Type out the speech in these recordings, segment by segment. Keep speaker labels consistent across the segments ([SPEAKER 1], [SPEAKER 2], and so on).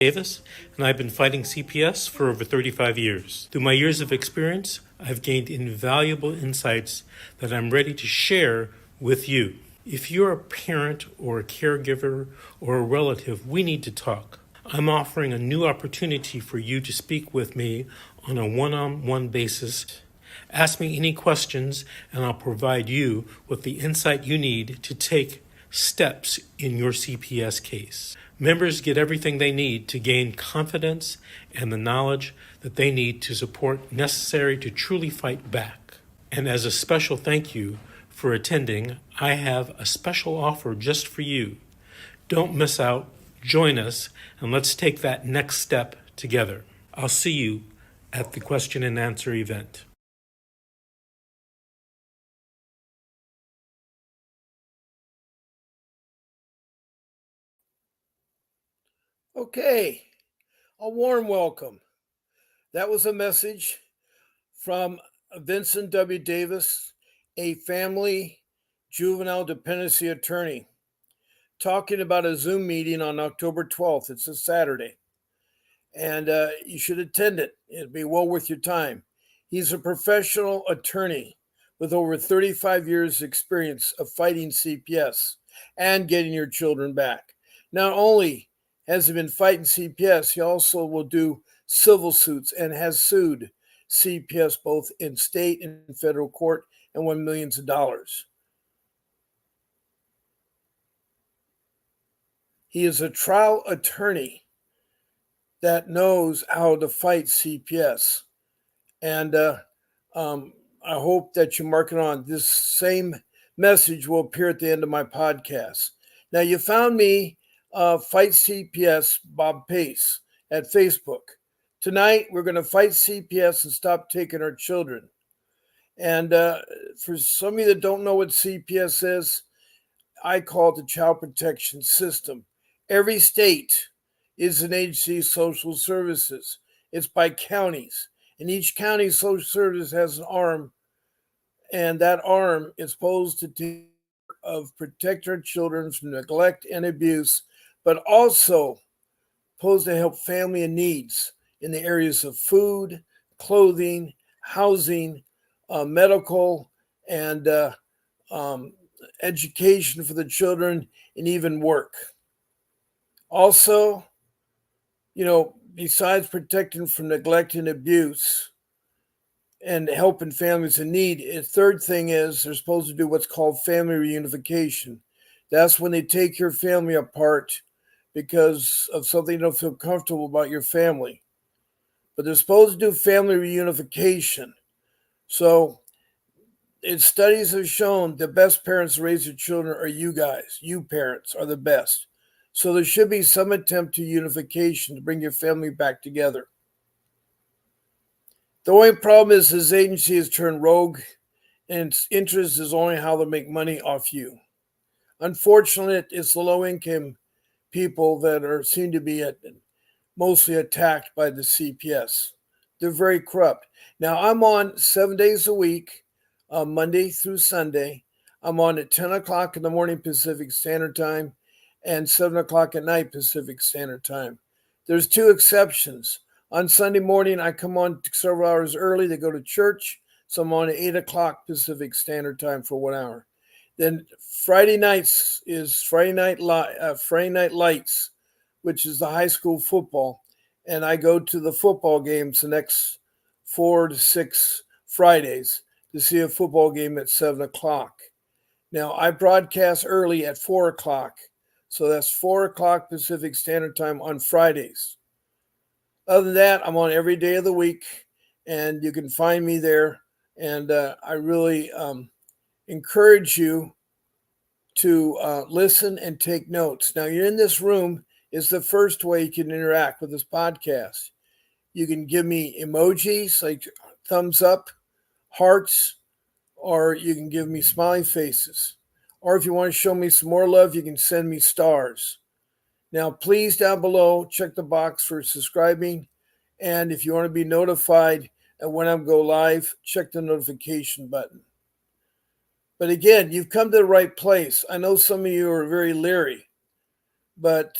[SPEAKER 1] Davis, and I've been fighting CPS for over 35 years. Through my years of experience, I've gained invaluable insights that I'm ready to share with you. If you're a parent or a caregiver or a relative, we need to talk. I'm offering a new opportunity for you to speak with me on a one-on-one basis. Ask me any questions, and I'll provide you with the insight you need to take steps in your CPS case. Members get everything they need to gain confidence and the knowledge that they need to support necessary to truly fight back. And as a special thank you for attending, I have a special offer just for you. Don't miss out, join us, and let's take that next step together. I'll see you at the question and answer event.
[SPEAKER 2] Okay, a warm welcome. That was a message from Vincent W. Davis, a family juvenile dependency attorney, talking about a Zoom meeting on October 12th. It's a Saturday, and you should attend it. It'll be well worth your time. He's a professional attorney with over 35 years' experience of fighting CPS and getting your children back. Not only has he been fighting CPS, he also will do civil suits and has sued CPS both in state and federal court and won millions of dollars. He is a trial attorney that knows how to fight CPS. And I hope that you mark it on. This same message will appear at the end of my podcast. Now, you found me, Fight CPS Bob Pace at Facebook. Tonight, we're going to fight CPS and stop taking our children. And for some of you that don't know what CPS is, I call it the Child Protection System. Every state is an agency of social services. It's by counties. And each county social service has an arm, and that arm is supposed to take care of protect our children from neglect and abuse, but also supposed to help family in needs in the areas of food, clothing, housing, medical, and education for the children, and even work. Also, besides protecting from neglect and abuse and helping families in need, a third thing is they're supposed to do what's called family reunification. That's when they take your family apart because of something you don't feel comfortable about your family. But they're supposed to do family reunification. So studies have shown the best parents to raise their children are you guys. You parents are the best. So there should be some attempt to unification to bring your family back together. The only problem is this agency has turned rogue, and its interest is only how to make money off you. Unfortunately, it's the low-income people that seem to be mostly attacked by the CPS. They're very corrupt. Now, I'm on 7 days a week, Monday through Sunday. I'm on at 10 o'clock in the morning Pacific Standard Time and 7 o'clock at night Pacific Standard Time. There's two exceptions. On Sunday morning, I come on several hours early to go to church, so I'm on at 8 o'clock Pacific Standard Time for 1 hour. Then Friday nights is Friday Night Lights, which is the high school football, and I go to the football games the next 4 to 6 Fridays to see a football game at 7 o'clock. Now, I broadcast early at 4 o'clock, so that's 4 o'clock Pacific Standard Time on Fridays. Other than that, I'm on every day of the week, and you can find me there. And I really encourage you to listen and take notes. Now, you're in this room is the first way you can interact with this podcast. You can give me emojis like thumbs up, hearts, or you can give me smiley faces. Or if you want to show me some more love, you can send me stars. Now, please, down below, check the box for subscribing. And if you want to be notified when I go live, check the notification button. But again, you've come to the right place. I know some of you are very leery, but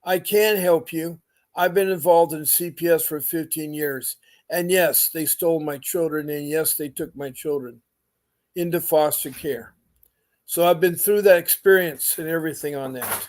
[SPEAKER 2] I can help you. I've been involved in CPS for 15 years. And yes, they stole my children. And yes, they took my children into foster care. So I've been through that experience and everything on that.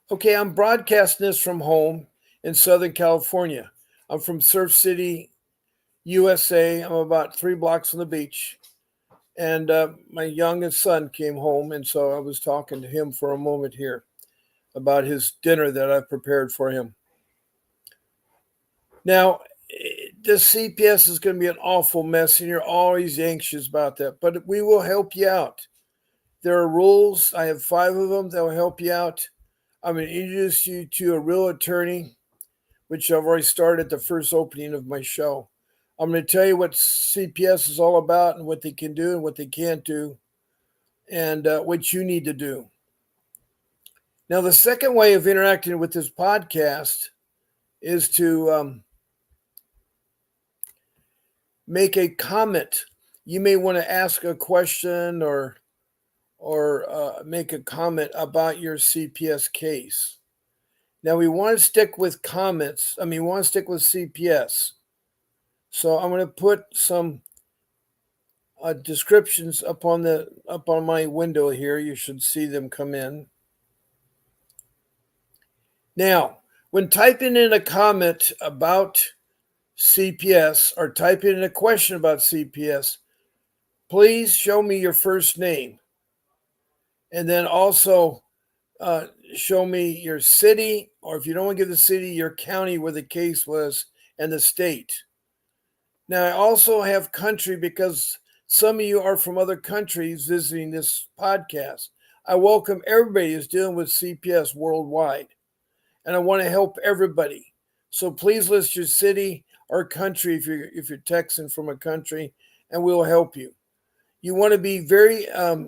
[SPEAKER 2] Okay, I'm broadcasting this from home in Southern California. I'm from Surf City, USA. I'm about 3 blocks from the beach. And my youngest son came home. And so I was talking to him for a moment here about his dinner that I prepared for him. Now, this CPS is going to be an awful mess, and you're always anxious about that. But we will help you out. There are rules. I have 5 of them that will help you out. I'm going to introduce you to a real attorney, which I've already started at the first opening of my show. I'm going to tell you what CPS is all about and what they can do and what they can't do and what you need to do. Now, the second way of interacting with this podcast is to make a comment. You may want to ask a question or make a comment about your CPS case. Now, we want to stick with comments. We want to stick with CPS. So I'm going to put some descriptions up on my window here. You should see them come in. Now, when typing in a comment about CPS or typing in a question about CPS, please show me your first name. And then also show me your city, or if you don't want to give the city, your county where the case was and the state. Now, I also have country because some of you are from other countries visiting this podcast. I welcome everybody who's dealing with CPS worldwide, and I want to help everybody. So please list your city or country if you're texting from a country, and we'll help you. You want to be very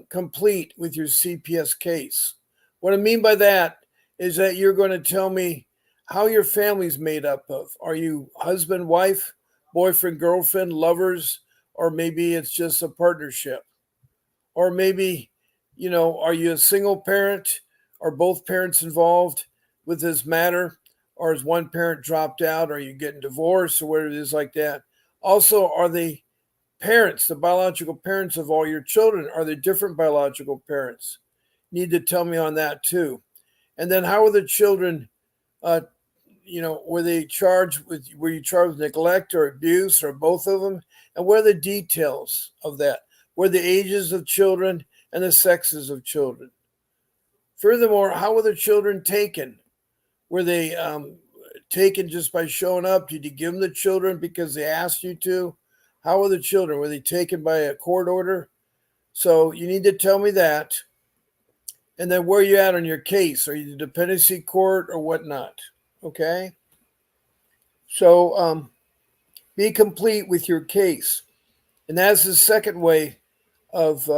[SPEAKER 2] complete with your CPS case. What I mean by that is that you're going to tell me how your family's made up of. Are you husband, wife, boyfriend, girlfriend, lovers, or maybe it's just a partnership? Or maybe, are you a single parent? Are both parents involved with this matter? Or is one parent dropped out? Are you getting divorced or whatever it is like that? Also, are they parents, the biological parents of all your children? Are they different biological parents? Need to tell me on that too. And then how are the children, were you charged with neglect or abuse or both of them? And what are the details of that? What are the ages of children and the sexes of children? Furthermore, how were the children taken? Were they taken just by showing up? Did you give them the children because they asked you to? How were the children? Were they taken by a court order? So you need to tell me that. And then where are you at on your case? Are you the dependency court or whatnot? Okay. So be complete with your case. And that's the second way of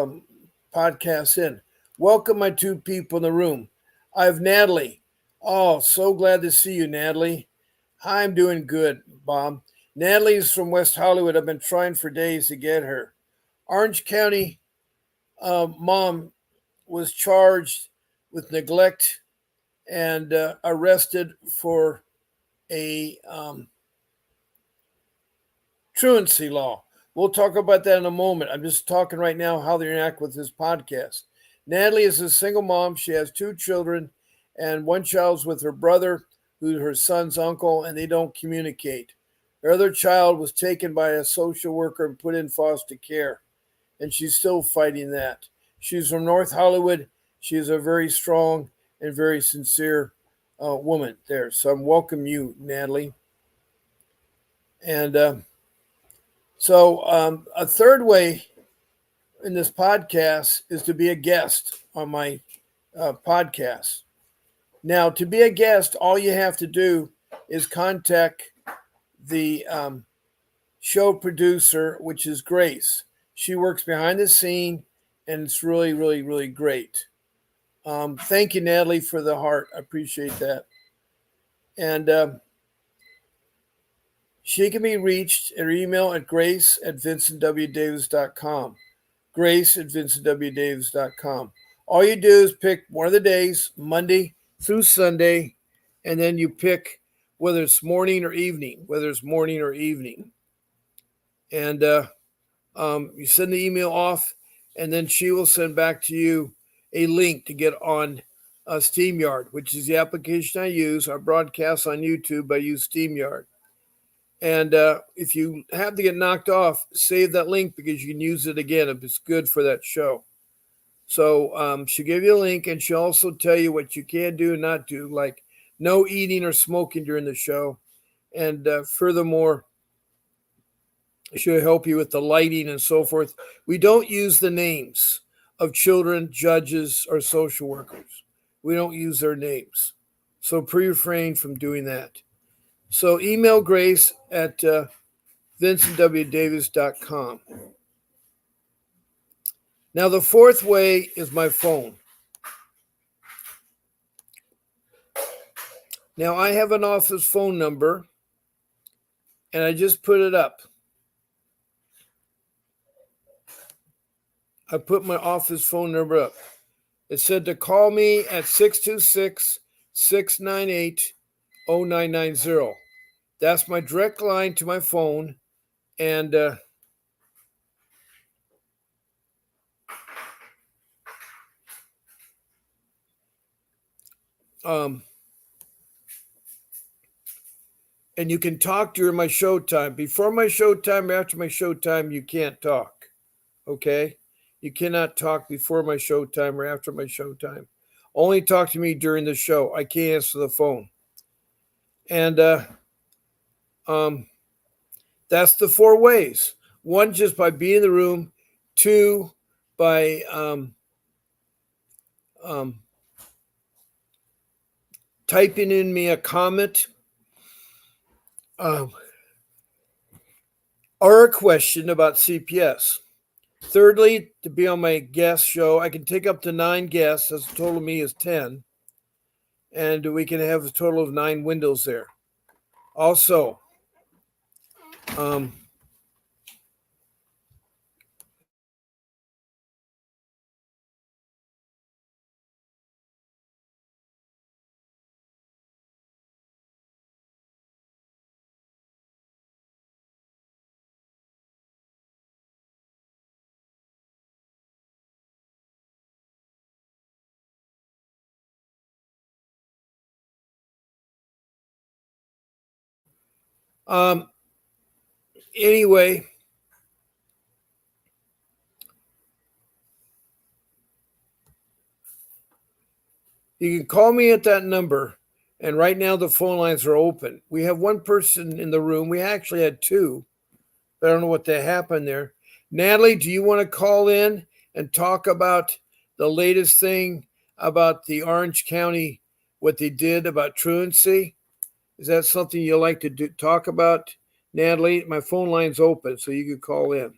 [SPEAKER 2] podcasts in. Welcome my 2 people in the room. I have Natalie. Oh, so glad to see you, Natalie. I'm doing good, Bob. Natalie is from West Hollywood. I've been trying for days to get her. Orange County mom was charged with neglect and arrested for a truancy law. We'll talk about that in a moment. I'm just talking right now how they interact with this podcast. Natalie is a single mom. She has 2 children, and one child's with her brother, who's her son's uncle, and they don't communicate. Her other child was taken by a social worker and put in foster care, and she's still fighting that. She's from North Hollywood. She is a very strong and very sincere woman there. So I welcome you, Natalie. And so a third way in this podcast is to be a guest on my podcast. Now, to be a guest, all you have to do is contact the show producer, which is Grace. She works behind the scene, and it's really, really, really great. Thank you, Natalie, for the heart. I appreciate that. And she can be reached at her email at grace@vincentwdavis.com. Grace@vincentwdavis.com. All you do is pick one of the days, Monday through Sunday, and then you pick whether it's morning or evening, And you send the email off, and then she will send back to you a link to get on StreamYard, which is the application I use. I broadcast on YouTube. I use StreamYard. And if you have to get knocked off, save that link because you can use it again if it's good for that show. So she'll give you a link, and she'll also tell you what you can do and not do, like no eating or smoking during the show. And furthermore, she'll help you with the lighting and so forth. We don't use the names of children, judges, or social workers. We don't use their names. So refrain from doing that. So email Grace at vincentwdavis.com. Now, the fourth way is my phone. Now, I have an office phone number, and I just put it up. I put my office phone number up. It said to call me at 626-698-0990. That's my direct line to my phone. And and you can talk during my show time. Before my show time, after my show time, you can't talk. Okay? You cannot talk before my show time or after my show time. Only talk to me during the show. I can't answer the phone. And that's the four ways. One, just by being in the room. Two, by typing in me a comment or a question about CPS. Thirdly, to be on my guest show, I can take up to 9 guests. As a total of me is 10. And we can have a total of 9 windows there. Also, anyway, you can call me at that number, and right now the phone lines are open. We have one person in the room. We actually had 2, but I don't know what happened there. Natalie, do you want to call in and talk about the latest thing about the Orange County, what they did about truancy? Is that something you'd like to talk about, Natalie? My phone line's open, so you could call in.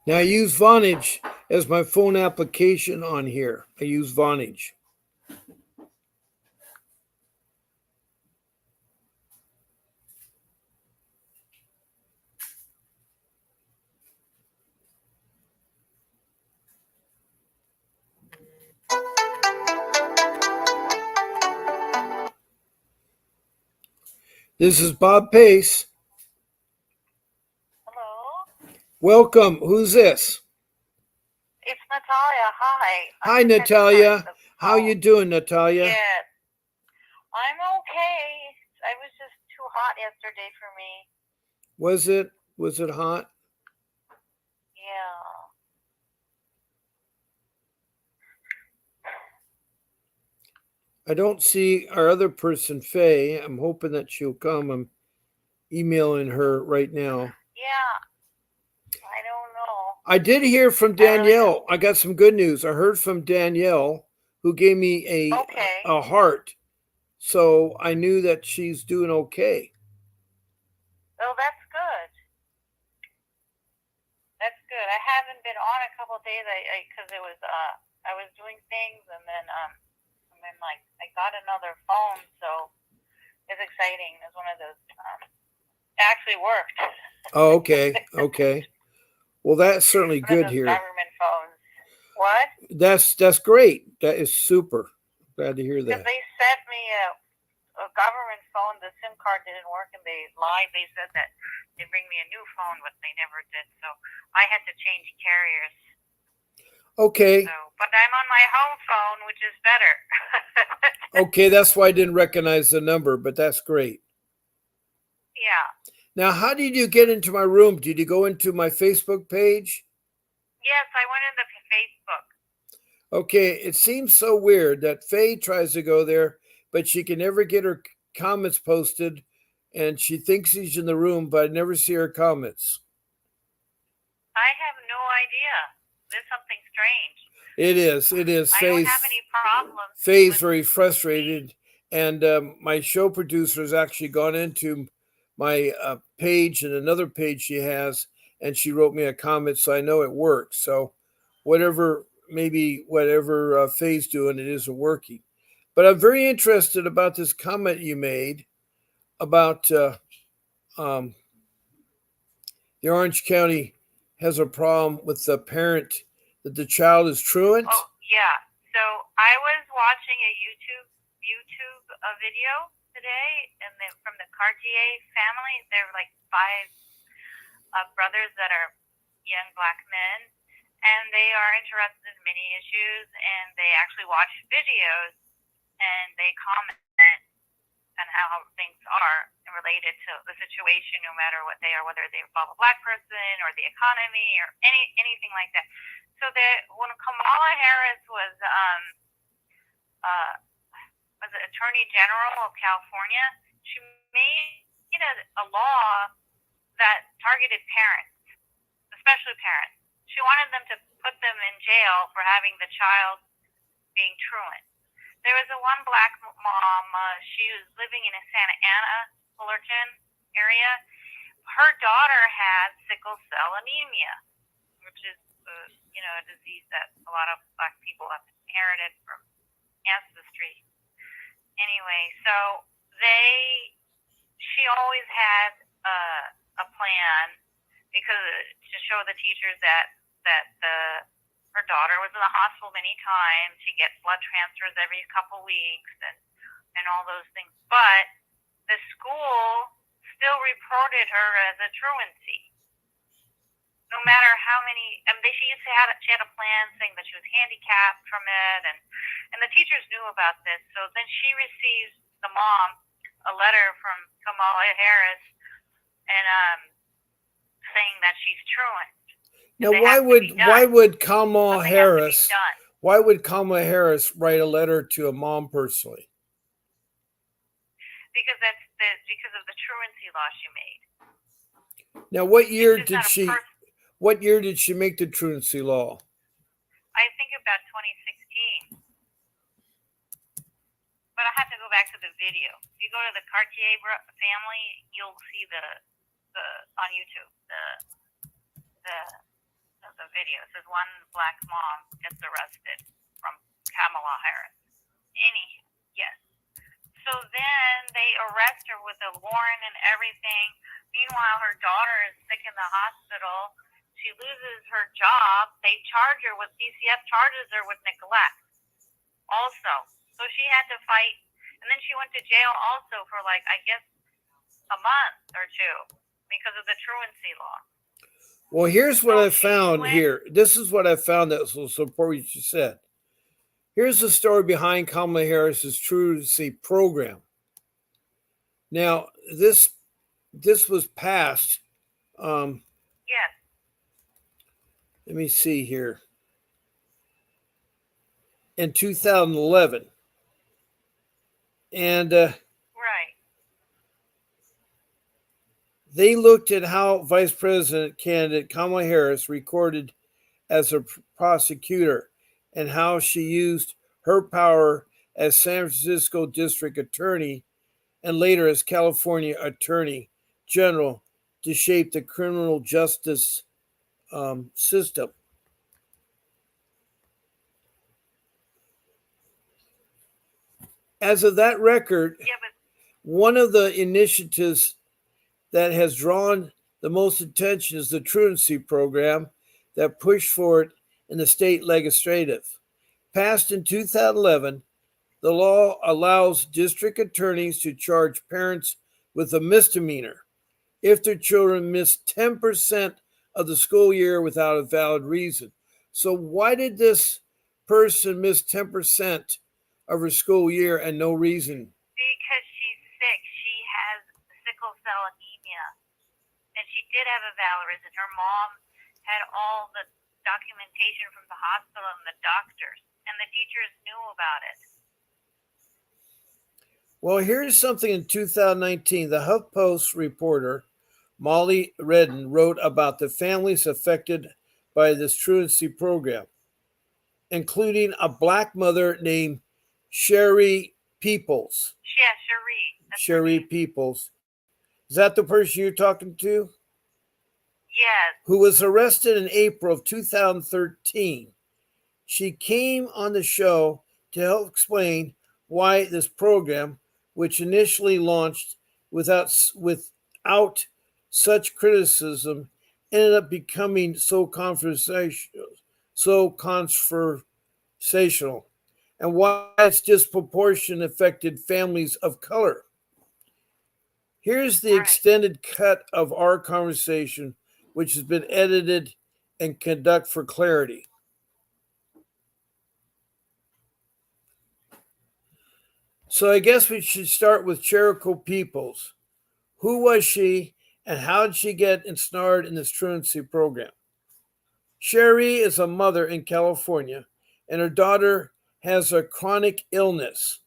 [SPEAKER 2] Now, I use Vonage as my phone application on here. I use Vonage. This is Bob Pace.
[SPEAKER 3] Hello.
[SPEAKER 2] Welcome. Who's this?
[SPEAKER 3] It's Natalia. Hi.
[SPEAKER 2] Hi,
[SPEAKER 3] I just had to start
[SPEAKER 2] Natalia.
[SPEAKER 3] the
[SPEAKER 2] How you
[SPEAKER 3] phone.
[SPEAKER 2] doing, Natalia?
[SPEAKER 3] Yeah, I'm okay. I was just too hot yesterday for me.
[SPEAKER 2] Was it hot?
[SPEAKER 3] Yeah.
[SPEAKER 2] I don't see our other person, Faye. I'm hoping that she'll come. I'm emailing her right now.
[SPEAKER 3] Yeah. I don't know.
[SPEAKER 2] I did hear from Danielle. I got some good news. I heard from Danielle, who gave me
[SPEAKER 3] Okay.
[SPEAKER 2] a heart. So I knew that she's doing okay.
[SPEAKER 3] Oh, that's good. That's good. I haven't been on a couple of days. Because it was I was doing things and then like I got another phone, so it's exciting. It's one of those. It actually worked.
[SPEAKER 2] Oh, okay. Okay. Well, that's certainly
[SPEAKER 3] One of
[SPEAKER 2] good
[SPEAKER 3] those
[SPEAKER 2] here.
[SPEAKER 3] government phones. What?
[SPEAKER 2] That's great. That is super. Glad to hear
[SPEAKER 3] Because
[SPEAKER 2] that.
[SPEAKER 3] they sent me a government phone. The SIM card didn't work, and they lied. They said that they'd bring me a new phone, but they never did. So I had to change carriers.
[SPEAKER 2] Okay.
[SPEAKER 3] So, but I'm on my home phone, which is better.
[SPEAKER 2] Okay, that's why I didn't recognize the number, but that's great.
[SPEAKER 3] Yeah.
[SPEAKER 2] Now, how did you get into my room? Did you go into my Facebook page?
[SPEAKER 3] Yes, I went into Facebook.
[SPEAKER 2] Okay, it seems so weird that Faye tries to go there, but she can never get her comments posted, and she thinks she's in the room, but I never see her comments.
[SPEAKER 3] I have no idea. There's something strange.
[SPEAKER 2] It is.
[SPEAKER 3] I don't have any problems.
[SPEAKER 2] Faye's very frustrated, and my show producer has actually gone into my page and another page she has, and she wrote me a comment, so I know it works. So whatever Faye's doing, it isn't working. But I'm very interested about this comment you made about the Orange County has a problem with the parent that the child is truant.
[SPEAKER 3] Oh, yeah. So I was watching a YouTube video today, and from the Cartier family. They're like five brothers that are young black men, and they are interested in many issues, and they actually watch videos, and they comment on how things are related to the situation, no matter what they are, whether they involve a black person or the economy or anything like that. So that when Kamala Harris was the Attorney General of California, she made a law that targeted parents, especially parents. She wanted them to put them in jail for having the child being truant. There was one black mom. She was living in a Santa Ana, Fullerton area. Her daughter had sickle cell anemia, which is a disease that a lot of black people have inherited from ancestry. Anyway, so she always had a plan to show the teachers that her daughter was in the hospital many times. She gets blood transfers every couple weeks and all those things. But the school still reported her as a truancy. No matter how many, she had a plan saying that she was handicapped from it, and the teachers knew about this. So then she receives, the mom, a letter from Kamala Harris, and saying that she's truant.
[SPEAKER 2] Now, why would Kamala Harris write a letter to a mom personally?
[SPEAKER 3] Because of the truancy law she made.
[SPEAKER 2] Now, what year did she make the truancy law?
[SPEAKER 3] I think about 2016. But I have to go back to the video. If you go to the Cartier family, you'll see the on YouTube the video. It says one black mom gets arrested from Kamala Harris. Yes. So then they arrest her with a warrant and everything. Meanwhile, her daughter is sick in the hospital. She loses her job. They charge her with DCF, charges her with neglect also. So she had to fight. And then she went to jail also for a month or two because of the truancy law.
[SPEAKER 2] Well, here's what
[SPEAKER 3] So
[SPEAKER 2] I found here. This is what I found that will support what you said. Here's the story behind Kamala Harris's truancy program. Now, this was passed.
[SPEAKER 3] Yes.
[SPEAKER 2] Let me see here. In 2011, and
[SPEAKER 3] Right.
[SPEAKER 2] they looked at how Vice President candidate Kamala Harris recorded as a prosecutor and how she used her power as San Francisco District Attorney and later as California Attorney General to shape the criminal justice system. As of that record,
[SPEAKER 3] Yeah, but
[SPEAKER 2] one of the initiatives that has drawn the most attention is the truancy program that pushed for it in the state legislative. Passed in 2011, the law allows district attorneys to charge parents with a misdemeanor if their children miss 10% of the school year without a valid reason. So, why did this person miss 10% of her school year and no reason?
[SPEAKER 3] because she's sick. She has sickle cell anemia. And she did have a valid reason. Her mom had all the documentation from the hospital and the doctors, and the teachers knew about it.
[SPEAKER 2] Well, here's something in 2019. The HuffPost reporter, Molly Redden, wrote about the families affected by this truancy program, including a black mother named Sherry Peoples.
[SPEAKER 3] Yeah, Cherie. That's her
[SPEAKER 2] Sherry
[SPEAKER 3] name.
[SPEAKER 2] Peoples. Is that the person you're talking to?
[SPEAKER 3] Yes.
[SPEAKER 2] Who was arrested in April of 2013. She came on the show to help explain why this program, which initially launched without such criticism, ended up becoming so conversational, and why its disproportion affected families of color. Here's the extended cut of our conversation, which has been edited and conduct for clarity. So I guess we should start with Jericho Peoples. Who was she and how did she get ensnared in this truancy program? Sherry is a mother in California and her daughter has a chronic illness.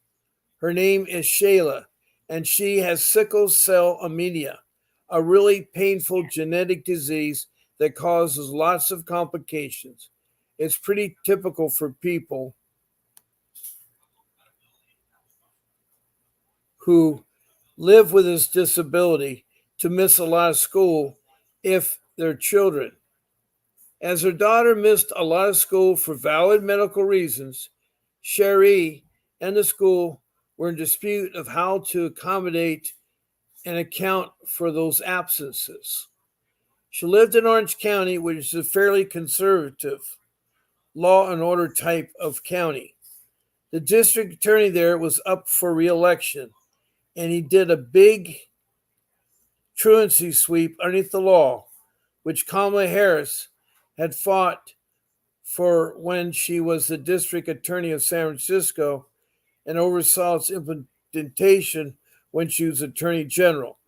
[SPEAKER 2] Her name is Shayla and she has sickle cell anemia, a really painful genetic disease that causes lots of complications. It's pretty typical for people who live with this disability to miss a lot of school if they're children. As her daughter missed a lot of school for valid medical reasons, Sherry and the school were in dispute of how to accommodate and account for those absences. She lived in Orange County, which is a fairly conservative law and order type of county. The district attorney there was up for re-election, and he did a big truancy sweep underneath the law, which Kamala Harris had fought for when she was the district attorney of San Francisco and oversaw its implementation when she was attorney general.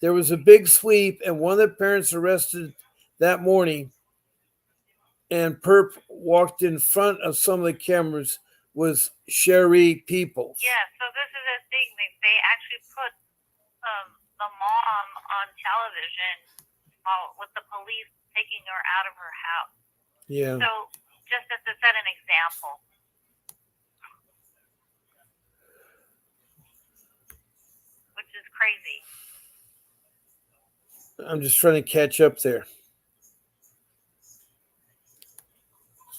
[SPEAKER 2] There was a big sweep, and one of the parents arrested that morning, and Perp walked in front of some of the cameras was Sherry Peoples.
[SPEAKER 3] Yeah, so this is a thing. They actually put the mom on television with the police taking her out of her house.
[SPEAKER 2] Yeah.
[SPEAKER 3] So just as to set an example. Which is crazy.
[SPEAKER 2] I'm just trying to catch up there.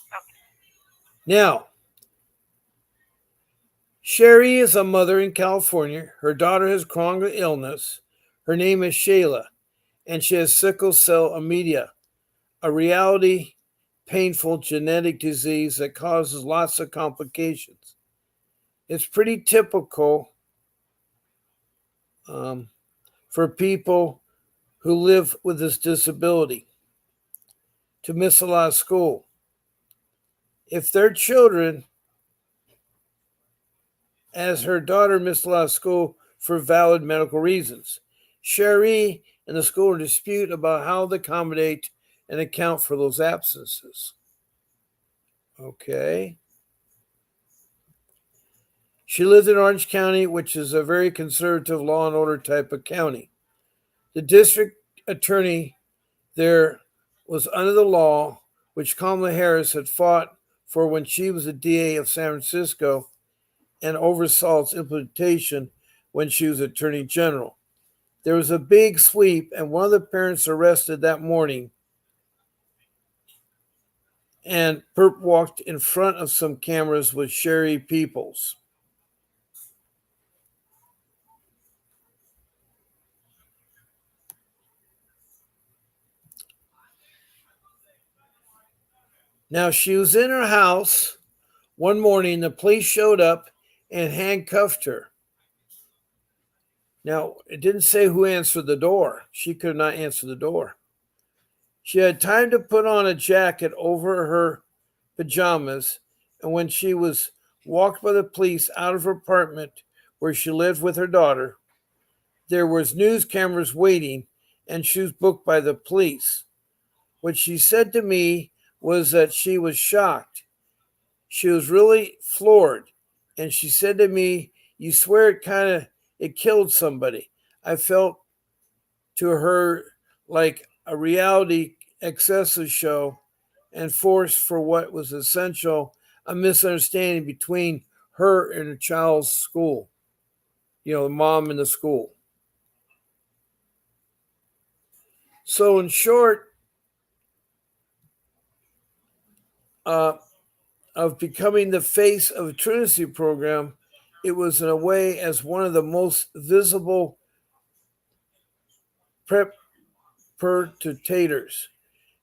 [SPEAKER 3] Okay.
[SPEAKER 2] Now, Sherry is a mother in California. Her daughter has chronic illness. Her name is Shayla, and she has sickle cell anemia, a reality painful genetic disease that causes lots of complications. It's pretty typical for people who live with this disability. to miss a lot of school. If their children, as her daughter, missed a lot of school for valid medical reasons, Sherry and the school are in dispute about how to accommodate and account for those absences. Okay. She lived in Orange County, which is a very conservative law and order type of county. The district attorney there was under the law, which Kamala Harris had fought for when she was a DA of San Francisco and oversaw its implementation when she was Attorney General. There was a big sweep, and one of the parents arrested that morning, and Perp walked in front of some cameras with Sherry Peoples. Now, she was in her house one morning. The police showed up and handcuffed her. Now, it didn't say who answered the door. She could not answer the door. She had time to put on a jacket over her pajamas, and when she was walked by the police out of her apartment where she lived with her daughter, there was news cameras waiting, and she was booked by the police. What she said to me was that she was shocked. She was really floored, and she said to me, "You swear it killed somebody." I felt to her like a reality excessive show and forced for what was essential a misunderstanding between her and her child's school, the mom and the school. So in short, of becoming the face of a truancy program, it was in a way as one of the most visible perpetrators.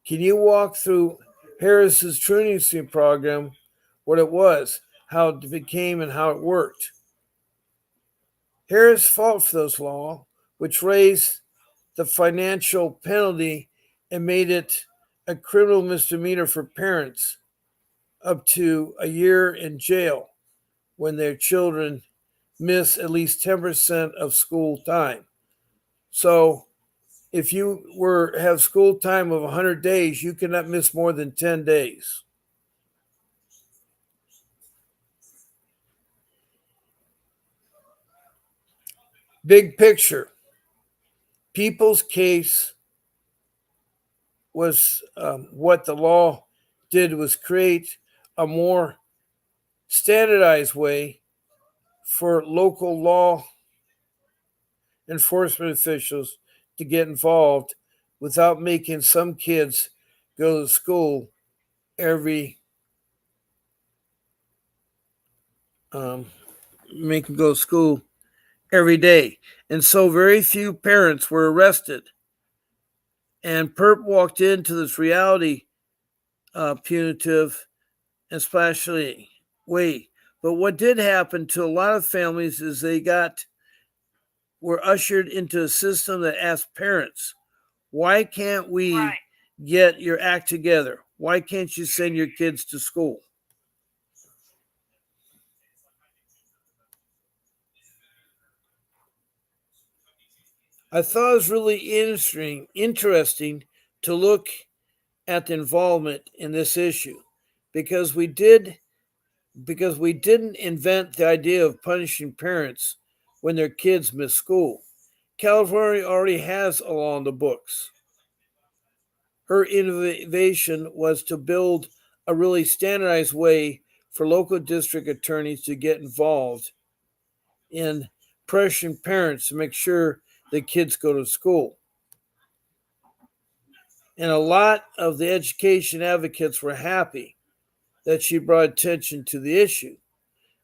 [SPEAKER 2] Can you walk through Harris's truancy program, what it was, how it became, and how it worked? Harris fought for this law, which raised the financial penalty and made it a criminal misdemeanor for parents up to a year in jail when their children miss at least 10% of school time. So if you have school time of 100 days, you cannot miss more than 10 days. Big picture. People's case was what the law did was create a more standardized way for local law enforcement officials to get involved without making some kids go to school every day. And so very few parents were arrested. And Perp walked into this reality punitive and splashly way. But what did happen to a lot of families is they were ushered into a system that asked parents, why can't we get your act together? Why can't you send your kids to school? I thought it was really interesting to look at the involvement in this issue because we didn't invent the idea of punishing parents when their kids miss school. California already has a law in the books. Her innovation was to build a really standardized way for local district attorneys to get involved in pressuring parents to make sure the kids go to school. And a lot of the education advocates were happy that she brought attention to the issue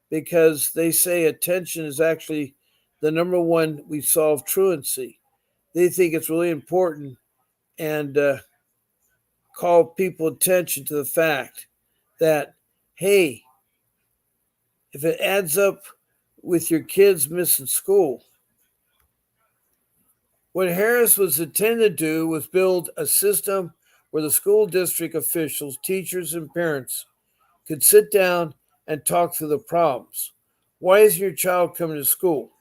[SPEAKER 2] because they say attention is actually the number one we solve truancy. They think it's really important and call people attention to the fact that, hey, if it adds up with your kids missing school, what Harris was intended to do was build a system where the school district officials, teachers, and parents could sit down and talk through the problems. Why isn't your child coming to school?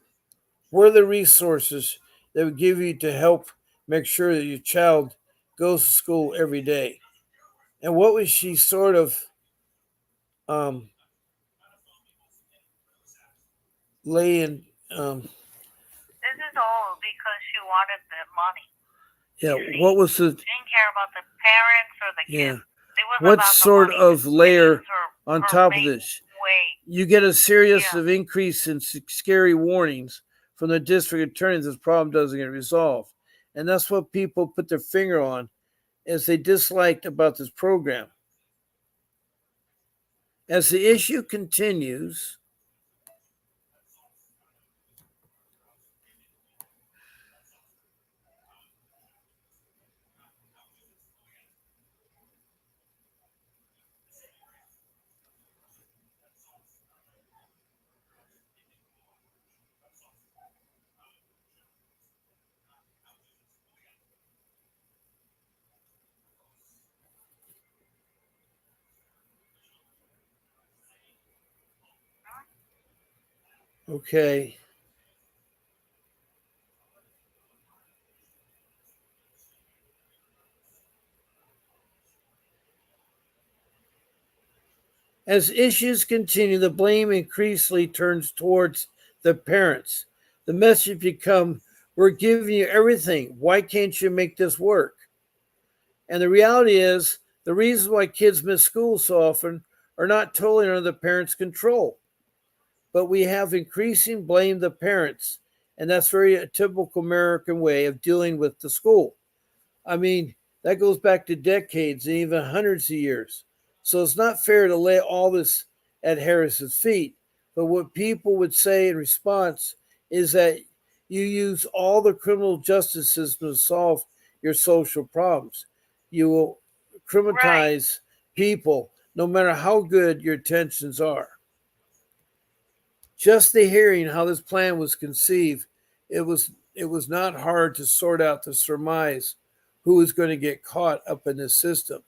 [SPEAKER 2] What are the resources that would give you to help make sure that your child goes to school every day? And what was she sort of laying?
[SPEAKER 3] This is all because she wanted the money.
[SPEAKER 2] Yeah, what was the?
[SPEAKER 3] She didn't care about the parents or the
[SPEAKER 2] Yeah.
[SPEAKER 3] kids. It was
[SPEAKER 2] What
[SPEAKER 3] about the
[SPEAKER 2] sort
[SPEAKER 3] money.
[SPEAKER 2] of layer
[SPEAKER 3] It was
[SPEAKER 2] on
[SPEAKER 3] her
[SPEAKER 2] top of
[SPEAKER 3] main
[SPEAKER 2] this?
[SPEAKER 3] way.
[SPEAKER 2] You get a series
[SPEAKER 3] Yeah.
[SPEAKER 2] of increase in scary warnings from the district attorneys. This problem doesn't get resolved, and that's what people put their finger on as they disliked about this program. As the issue continues, okay. As issues continue, the blame increasingly turns towards the parents. The message becomes, we're giving you everything. Why can't you make this work? And the reality is, the reasons why kids miss school so often are not totally under the parents' control. But we have increasing blame the parents, and that's very a typical American way of dealing with the school. I mean, that goes back to decades and even hundreds of years. So it's not fair to lay all this at Harris's feet. But what people would say in response is that you use all the criminal justice system to solve your social problems. You will criminalize people no matter how good your intentions are. Just the hearing how this plan was conceived, it was not hard to sort out the surmise who was going to get caught up in this system.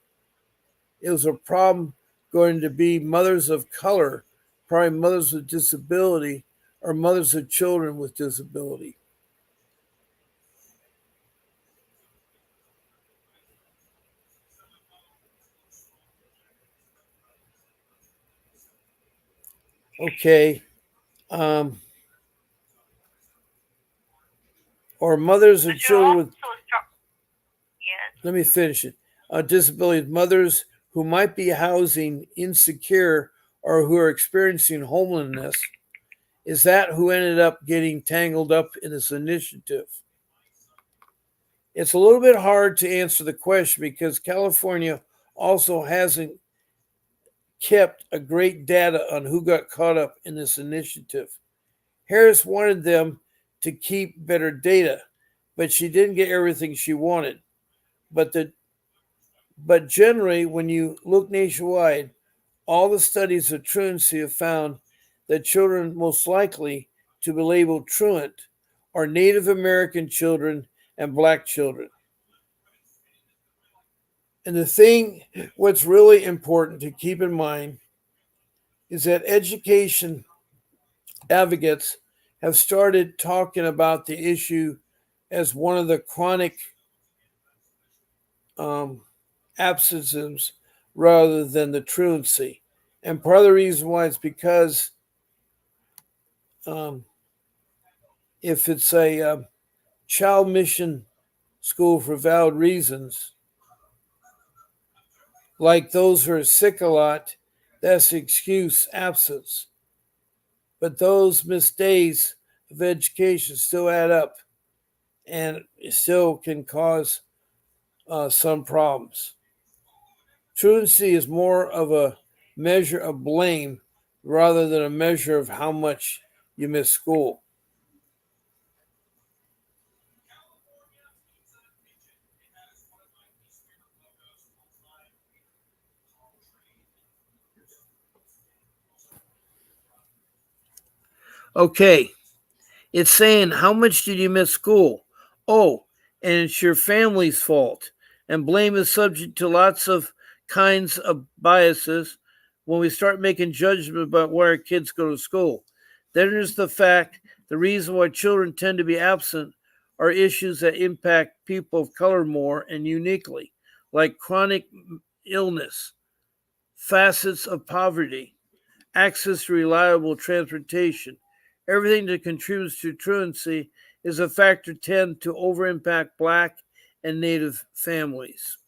[SPEAKER 2] It was a problem going to be mothers of color, probably mothers with disability, or mothers of children with disability. Okay. Or mothers of children with,
[SPEAKER 3] Yes.
[SPEAKER 2] let me finish it. Disabilities, mothers who might be housing insecure or who are experiencing homelessness. Is that who ended up getting tangled up in this initiative? It's a little bit hard to answer the question because California also hasn't kept a great data on who got caught up in this initiative. Harris wanted them to keep better data, but she didn't get everything she wanted. But generally, when you look nationwide, all the studies of truancy have found that children most likely to be labeled truant are Native American children and Black children. And what's really important to keep in mind is that education advocates have started talking about the issue as one of the chronic absences rather than the truancy. And part of the reason why is because if it's a child mission school for valid reasons, like those who are sick a lot, that's the excuse absence. But those missed days of education still add up and it still can cause some problems. Truancy is more of a measure of blame rather than a measure of how much you miss school. Okay, it's saying, how much did you miss school? Oh, and it's your family's fault. And blame is subject to lots of kinds of biases when we start making judgment about where our kids go to school. Then there's the fact the reason why children tend to be absent are issues that impact people of color more and uniquely, like chronic illness, facets of poverty, access to reliable transportation. Everything that contributes to truancy is a factor tend to over impact Black and Native families.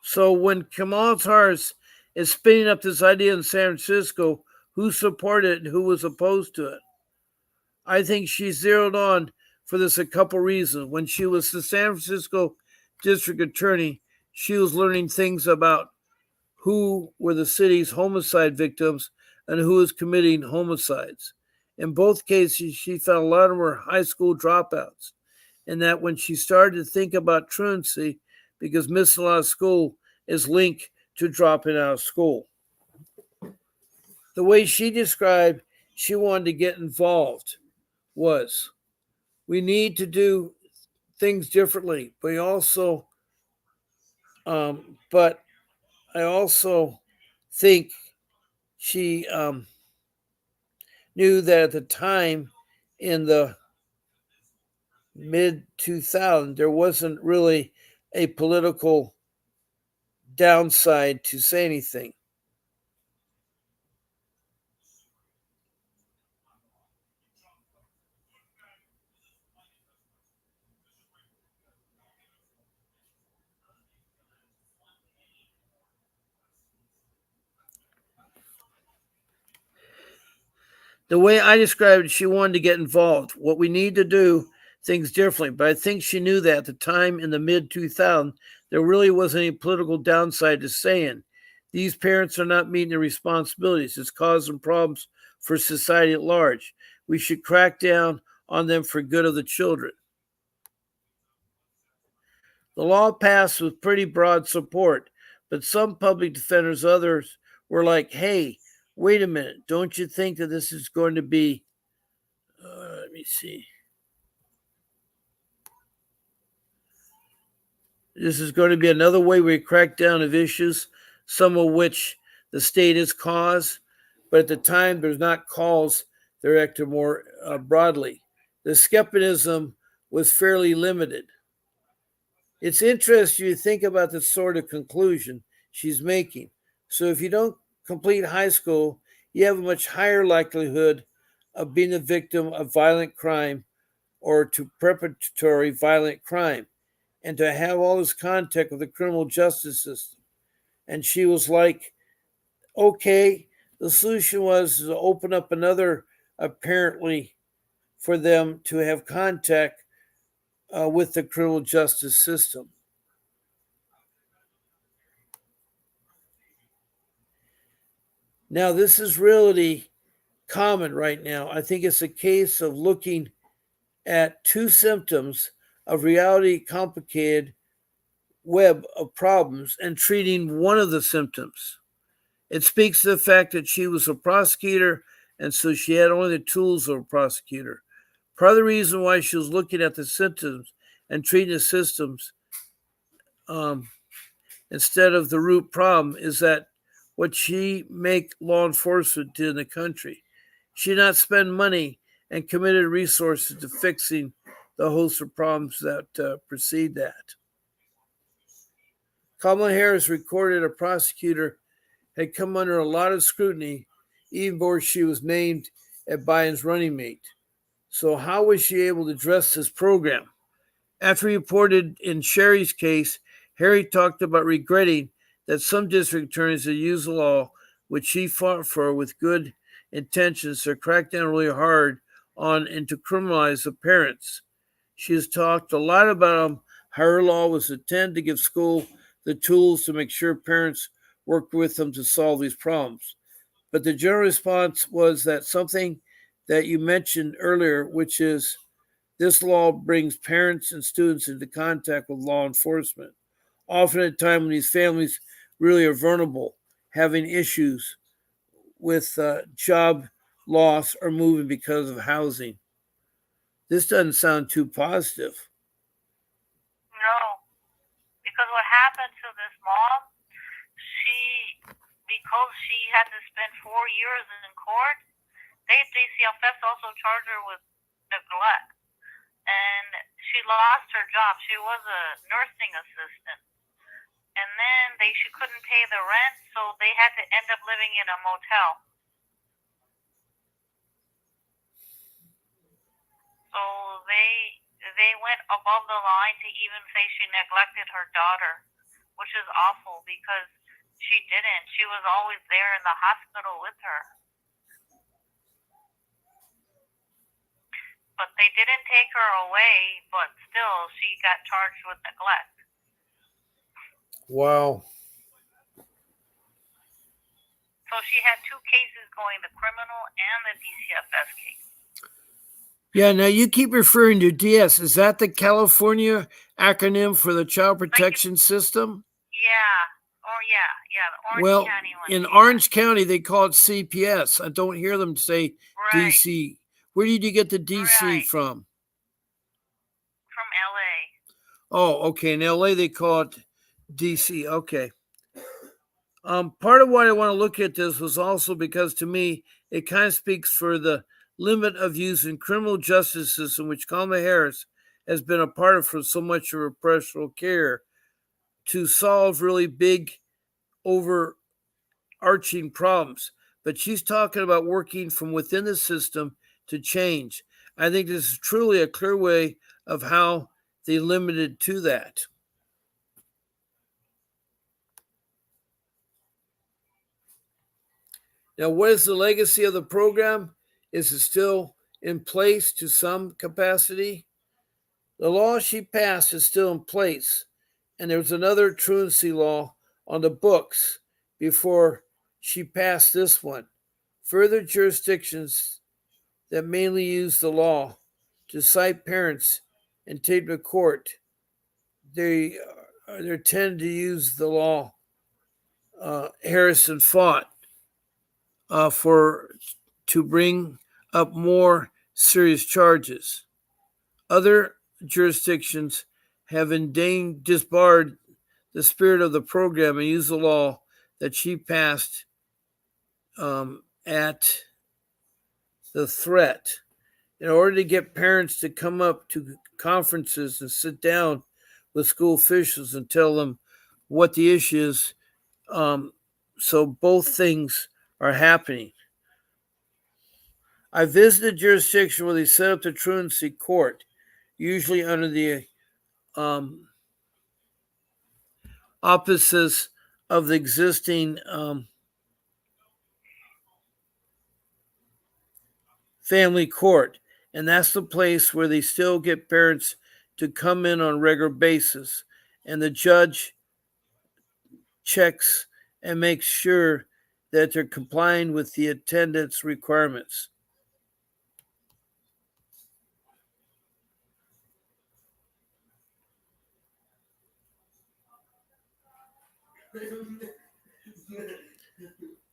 [SPEAKER 2] So when Kamal Harris is spinning up this idea in San Francisco, who supported it and who was opposed to it? I think she zeroed on for this a couple reasons. When she was the San Francisco district attorney, she was learning things about who were the city's homicide victims and who was committing homicides. In both cases, she found a lot of them were high school dropouts. And that when she started to think about truancy, because missing a lot of school is linked to dropping out of school. The way she described she wanted to get involved was we need to do things differently, but but I also think she knew that at the time in the mid 2000s, there wasn't really a political downside to say anything. The way I described it, she wanted to get involved. What we need to do things differently. But I think she knew that at the time in the mid 2000s, there really wasn't any political downside to saying these parents are not meeting their responsibilities. It's causing problems for society at large. We should crack down on them for good of the children. The law passed with pretty broad support, but some public defenders, others, were like, hey, wait a minute, don't you think that this is going to be, let me see. This is going to be another way we crack down of issues, some of which the state has caused, but at the time there's not calls, they're acting more broadly. The skepticism was fairly limited. It's interesting you think about the sort of conclusion she's making. So if you don't complete high school, you have a much higher likelihood of being a victim of violent crime or to preparatory violent crime, and to have all this contact with the criminal justice system. And she was like, okay, the solution was to open up another, apparently, for them to have contact with the criminal justice system. Now, this is really common right now. I think it's a case of looking at two symptoms of reality complicated web of problems and treating one of the symptoms. It speaks to the fact that she was a prosecutor, and so she had only the tools of a prosecutor. Part of the reason why she was looking at the symptoms and treating the systems instead of the root problem is that what she make law enforcement do in the country. She did not spend money and committed resources to fixing the host of problems that precede that. Kamala Harris recorded a prosecutor had come under a lot of scrutiny even before she was named at Biden's running mate. So how was she able to address this program? After he reported in Sherry's case, Harry talked about regretting that some district attorneys had used the law, which she fought for with good intentions, to crack down really hard on and to criminalize the parents. She has talked a lot about how her law was intended to give school the tools to make sure parents worked with them to solve these problems. But the general response was that something that you mentioned earlier, which is this law brings parents and students into contact with law enforcement, often at a time when these families really are vulnerable, having issues with job loss or moving because of housing. This doesn't sound too positive.
[SPEAKER 3] happened to this mom, because she had to spend 4 years in court, DCFS also charged her with neglect. And she lost her job. She was a nursing assistant. And then she couldn't pay the rent, so they had to end up living in a motel. So they went above the line to even say she neglected her daughter, which is awful because she didn't. She was always there in the hospital with her. But they didn't take her away, but still she got charged with neglect.
[SPEAKER 2] Wow.
[SPEAKER 3] So she had 2 cases going, the criminal and the DCFS case.
[SPEAKER 2] Yeah, now you keep referring to DS. Is that the California acronym for the Child Protection System?
[SPEAKER 3] Yeah. The Orange County one.
[SPEAKER 2] In Orange County, they call it CPS. I don't hear them say DC. Where did you get the DC from?
[SPEAKER 3] From LA.
[SPEAKER 2] Oh, okay. In LA, they call it DC. Okay. Part of why I want to look at this was also because, to me, it kind of speaks for the limit of use in criminal justice system, which Kamala Harris has been a part of for so much of her pastoral care, to solve really big, overarching problems. But she's talking about working from within the system to change. I think this is truly a clear way of how they limited to that. Now, what is the legacy of the program? Is it still in place to some capacity? The law she passed is still in place, and there was another truancy law on the books before she passed this one. Further jurisdictions that mainly use the law to cite parents and take them to court, they tend to use the law Harrison fought to bring up more serious charges. Other jurisdictions have disbarred the spirit of the program and used the law that she passed at the threat. In order to get parents to come up to conferences and sit down with school officials and tell them what the issue is, so both things are happening. I visited a jurisdiction where they set up the truancy court, usually under the auspices of the existing family court. And that's the place where they still get parents to come in on a regular basis. And the judge checks and makes sure that they're complying with the attendance requirements.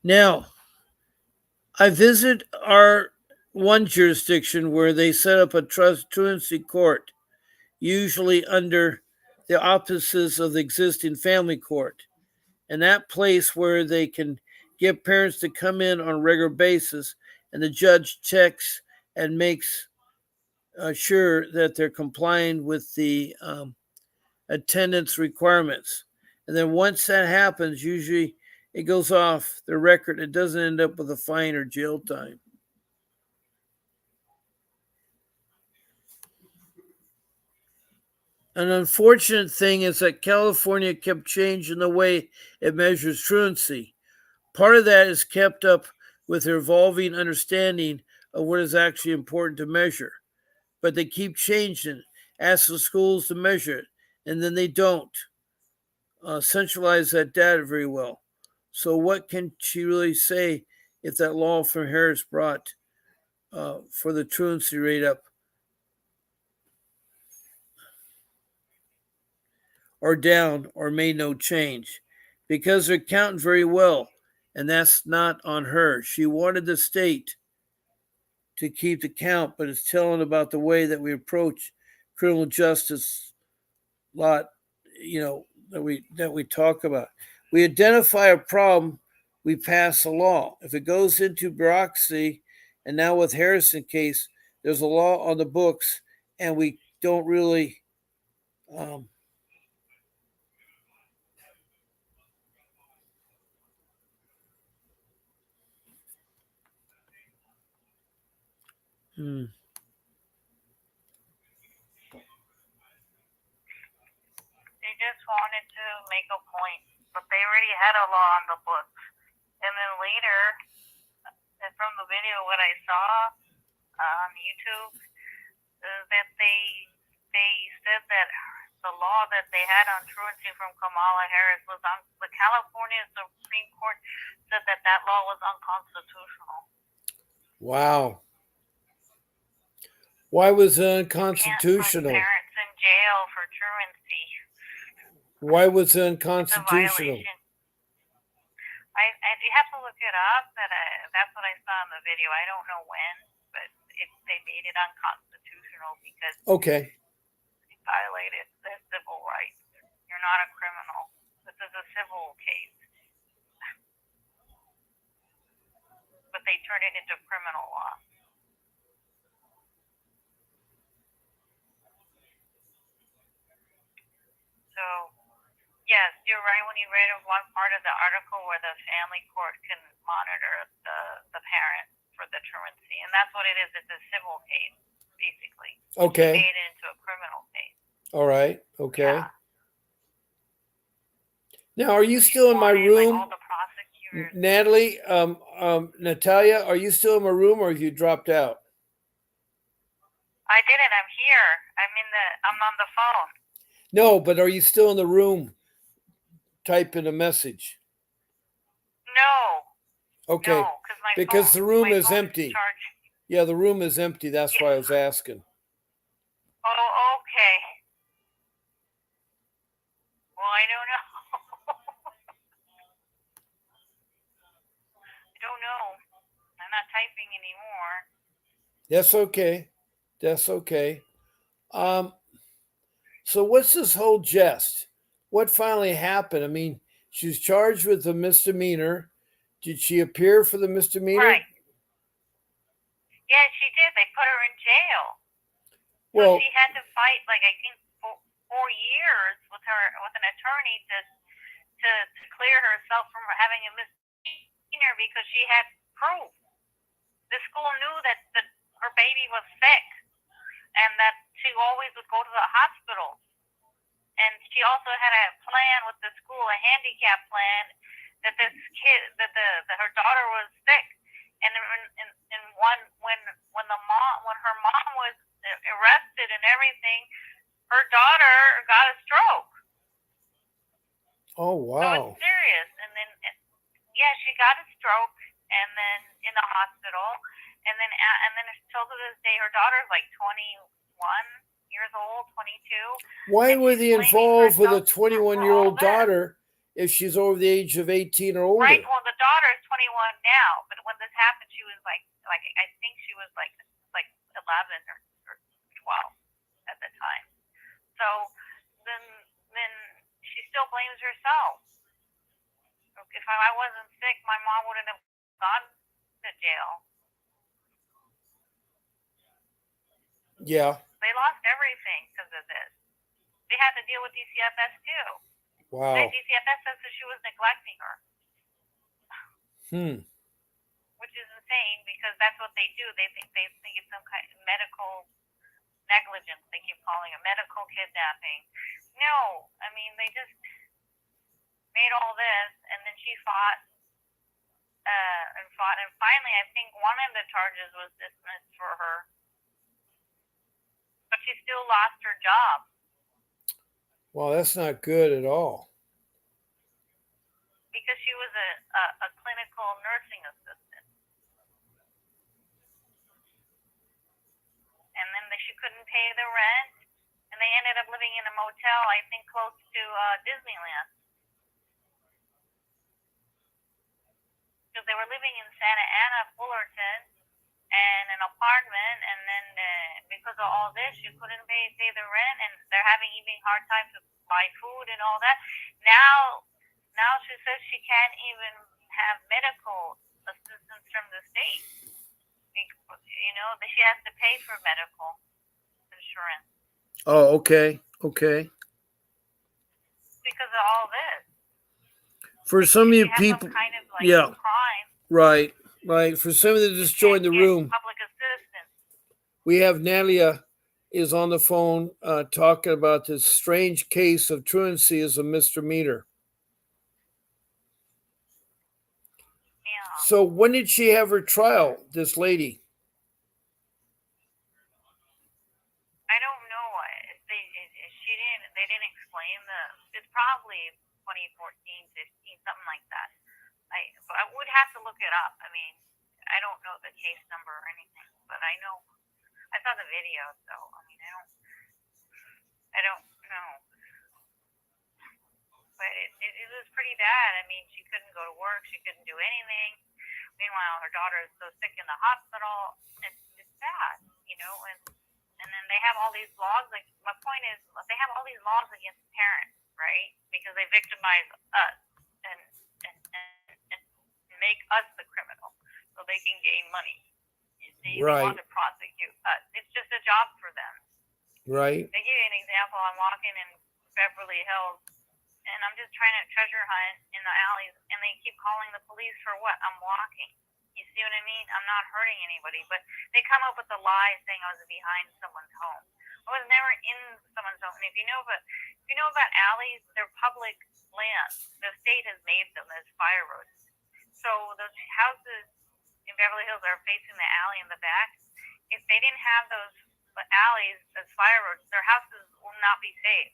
[SPEAKER 2] Now, I visit our one jurisdiction where they set up a truancy court, usually under the auspices of the existing family court. And that place where they can get parents to come in on a regular basis, and the judge checks and makes sure that they're complying with the attendance requirements. And then once that happens, usually it goes off the record. It doesn't end up with a fine or jail time. An unfortunate thing is that California kept changing the way it measures truancy. Part of that is kept up with their evolving understanding of what is actually important to measure. But they keep changing, ask the schools to measure it, and then they don't centralize that data very well. So what can she really say if that law from Harris brought for the truancy rate up or down or made no change? Because they're counting very well, and that's not on her. She wanted the state to keep the count, but it's telling about the way that we approach criminal justice. that we talk about. We identify a problem, we pass a law. If it goes into bureaucracy, and now with Harrison case, there's a law on the books, and we don't really um, hmm.
[SPEAKER 3] They just wanted to make a point, but they already had a law on the books. And then later, from the video, what I saw on YouTube, that they said that the law that they had on truancy from Kamala Harris was on the California Supreme Court said that that law was unconstitutional.
[SPEAKER 2] Wow. Why was it
[SPEAKER 3] You can't
[SPEAKER 2] unconstitutional?
[SPEAKER 3] put parents in jail for truancy.
[SPEAKER 2] Why was it
[SPEAKER 3] It's a
[SPEAKER 2] unconstitutional?
[SPEAKER 3] violation. You have to look it up. That's what I saw in the video. I don't know when, but they made it unconstitutional because
[SPEAKER 2] Okay.
[SPEAKER 3] it violated their civil rights. You're not a criminal. This is a civil case. But they turned it into criminal law. So, yes, you're right when you read one part of the article where the family court can monitor the parent for the truancy. And that's what it is. It's a civil case, basically.
[SPEAKER 2] Okay.
[SPEAKER 3] They made it into a criminal case.
[SPEAKER 2] All right. Okay.
[SPEAKER 3] Yeah.
[SPEAKER 2] Now, are you still in my
[SPEAKER 3] Like
[SPEAKER 2] room?
[SPEAKER 3] all the prosecutors.
[SPEAKER 2] Natalie, Natalia, are you still in my room or have you dropped out?
[SPEAKER 3] I didn't. I'm here. I'm on the phone.
[SPEAKER 2] No, but are you still in the room typing a message?
[SPEAKER 3] No.
[SPEAKER 2] Okay.
[SPEAKER 3] No,
[SPEAKER 2] because the room is
[SPEAKER 3] phone
[SPEAKER 2] empty.
[SPEAKER 3] charged.
[SPEAKER 2] Yeah, the room is empty. That's why I was asking.
[SPEAKER 3] Oh, okay. Well, I don't know. I don't know. I'm not typing anymore.
[SPEAKER 2] That's okay. That's okay. So what's this whole jest? What finally happened? I mean, she's charged with a misdemeanor. Did she appear for the misdemeanor?
[SPEAKER 3] Right. Yeah, she did. They put her in jail.
[SPEAKER 2] Well,
[SPEAKER 3] so she had to fight, like, I think 4 years with an attorney to clear herself from having a misdemeanor because she had proof. The school knew that her baby was sick and that she always would go to the hospital. And she also had a plan with the school, a handicap plan, that this kid, that her daughter was sick. And when her mom was arrested and everything, her daughter got a stroke.
[SPEAKER 2] oh
[SPEAKER 3] So
[SPEAKER 2] wow.
[SPEAKER 3] it's serious. And then, she got a stroke, and then in the hospital, and then until to this day, her daughter's like 21 years old, 22.
[SPEAKER 2] Why
[SPEAKER 3] and
[SPEAKER 2] were
[SPEAKER 3] she's
[SPEAKER 2] they
[SPEAKER 3] blaming
[SPEAKER 2] involved with a
[SPEAKER 3] herself for
[SPEAKER 2] 21-year-old
[SPEAKER 3] all this.
[SPEAKER 2] daughter if she's over the age of 18 or older?
[SPEAKER 3] Right. Well, the daughter is 21 now, but when this happened, she was like I think she was like 11 or 12 at the time. So then she still blames herself. If I wasn't sick, my mom wouldn't have gone to jail.
[SPEAKER 2] Yeah.
[SPEAKER 3] They lost everything because of this. They had to deal with DCFS too.
[SPEAKER 2] Wow.
[SPEAKER 3] The DCFS says that she was neglecting her. Which is insane because that's what they do. They think it's some kind of medical negligence. They keep calling it medical kidnapping. No, I mean they just made all this, and then she fought, and finally I think one of the charges was dismissed for her, but she still lost her job.
[SPEAKER 2] Well, that's not good at all.
[SPEAKER 3] Because she was a clinical nursing assistant. And then she couldn't pay the rent, and they ended up living in a motel, I think, close to Disneyland. Because they were living in Santa Ana, Fullerton, and an apartment, and then because of all this, she couldn't pay the rent, and they're having even hard time to buy food and all that. Now she says she can't even have medical assistance from the state. You know, that she has to pay for medical insurance
[SPEAKER 2] Oh, okay. Okay.
[SPEAKER 3] because of all this.
[SPEAKER 2] For some of
[SPEAKER 3] She
[SPEAKER 2] you
[SPEAKER 3] has
[SPEAKER 2] people,
[SPEAKER 3] some kind of like
[SPEAKER 2] yeah,
[SPEAKER 3] crime.
[SPEAKER 2] right, right. For some of you that just joined the
[SPEAKER 3] Get
[SPEAKER 2] room,
[SPEAKER 3] public assistance.
[SPEAKER 2] we have Natalia is on the phone talking about this strange case of truancy as a misdemeanor.
[SPEAKER 3] Yeah.
[SPEAKER 2] So when did she have her trial, this lady?
[SPEAKER 3] I don't know. They didn't explain it's probably 2014, 15, something like that. But I would have to look it up. I mean, I don't know the case number or anything, but I know I saw the video, so I mean, I don't know. But it was pretty bad. I mean, she couldn't go to work. She couldn't do anything. Meanwhile, her daughter is so sick in the hospital. It's bad, you know. And then they have all these laws. Like, my point is, they have all these laws against parents, right? Because they victimize us and make us the criminal, so they can gain money. They want to prosecute us. It's just a job for them.
[SPEAKER 2] Right.
[SPEAKER 3] They give you an example. I'm walking in Beverly Hills, and I'm just trying to treasure hunt in the alleys, and they keep calling the police for what? I'm walking. You see what I mean? I'm not hurting anybody, but they come up with a lie saying I was behind someone's home. I was never in someone's home. And if you know about alleys, they're public land. The state has made them as fire roads. So those houses in Beverly Hills are facing the alley in the back. If they didn't have those alleys as fire roads, their houses will not be safe.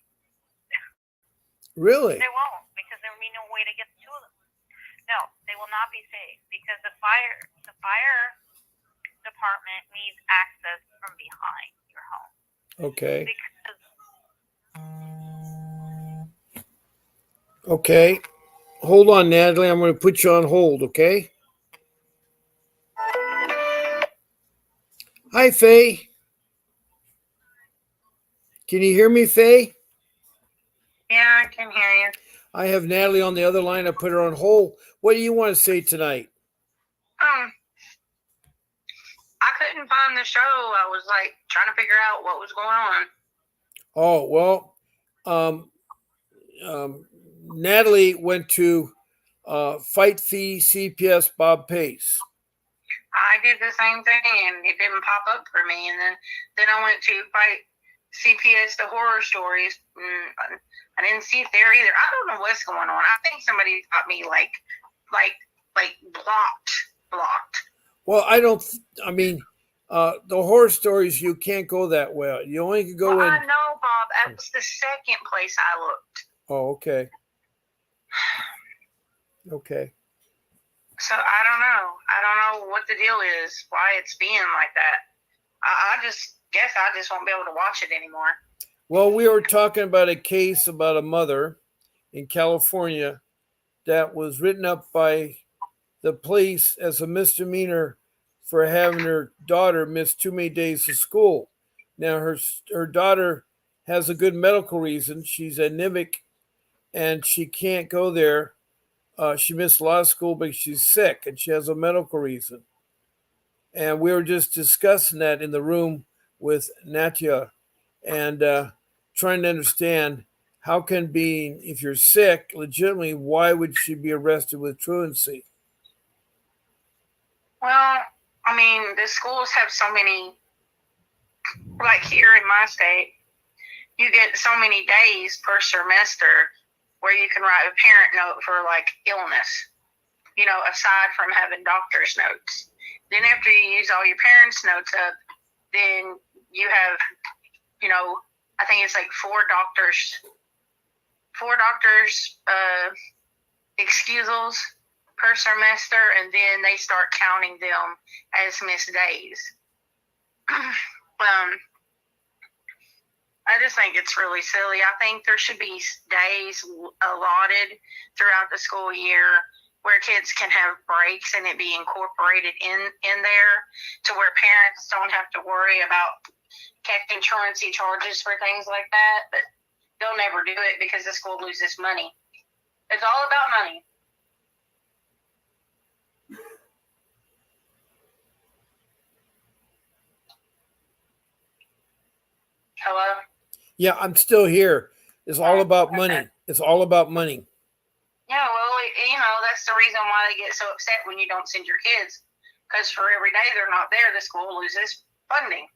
[SPEAKER 2] Really?
[SPEAKER 3] They won't, because there will be no way to get to them. No, they will not be safe because the fire department needs access from behind your home.
[SPEAKER 2] Okay.
[SPEAKER 3] Because
[SPEAKER 2] okay. Hold on, Natalie. I'm going to put you on hold, okay? Hi, Faye. Can you hear me, Faye?
[SPEAKER 3] yeah, I can hear you.
[SPEAKER 2] I have Natalie on the other line. I put her on hold. What do you want to say tonight?
[SPEAKER 4] I couldn't find the show. I was like trying to figure out what was going on.
[SPEAKER 2] Oh, well, Natalie went to Fight CPS Bob Pace.
[SPEAKER 4] I did the same thing and it didn't pop up for me. And then I went to Fight CPS, the horror stories. I didn't see it there either. I don't know what's going on. I think somebody got me like blocked.
[SPEAKER 2] Well, the horror stories, you can't go that well. You only can go in.
[SPEAKER 4] I know, Bob. That was the second place I looked.
[SPEAKER 2] Oh, okay. Okay.
[SPEAKER 4] So I don't know. I don't know what the deal is, why it's being like that. I just guess I just won't be able to watch it anymore.
[SPEAKER 2] Well, we were talking about a case about a mother in California that was written up by the police as a misdemeanor for having her daughter miss too many days of school. Now, her daughter has a good medical reason. She's anemic and she can't go there. She missed a lot of school because she's sick and she has a medical reason. And we were just discussing that in the room with Natia and trying to understand how can if you're sick, legitimately, why would she be arrested with truancy?
[SPEAKER 4] Well, I mean, the schools have so many, like here in my state, you get so many days per semester where you can write a parent note for like illness, aside from having doctor's notes. Then after you use all your parents' notes up, then you have, I think it's like four doctors excusals per semester, and then they start counting them as missed days. I just think it's really silly. I think there should be days allotted throughout the school year where kids can have breaks and it be incorporated in there to where parents don't have to worry about catching truancy charges for things like that. But they'll never do it because the school loses money. It's all about money. Hello?
[SPEAKER 2] Yeah, I'm still here. It's all about money. It's all about money.
[SPEAKER 4] Yeah, well, that's the reason why they get so upset when you don't send your kids. Because for every day they're not there, the school loses funding.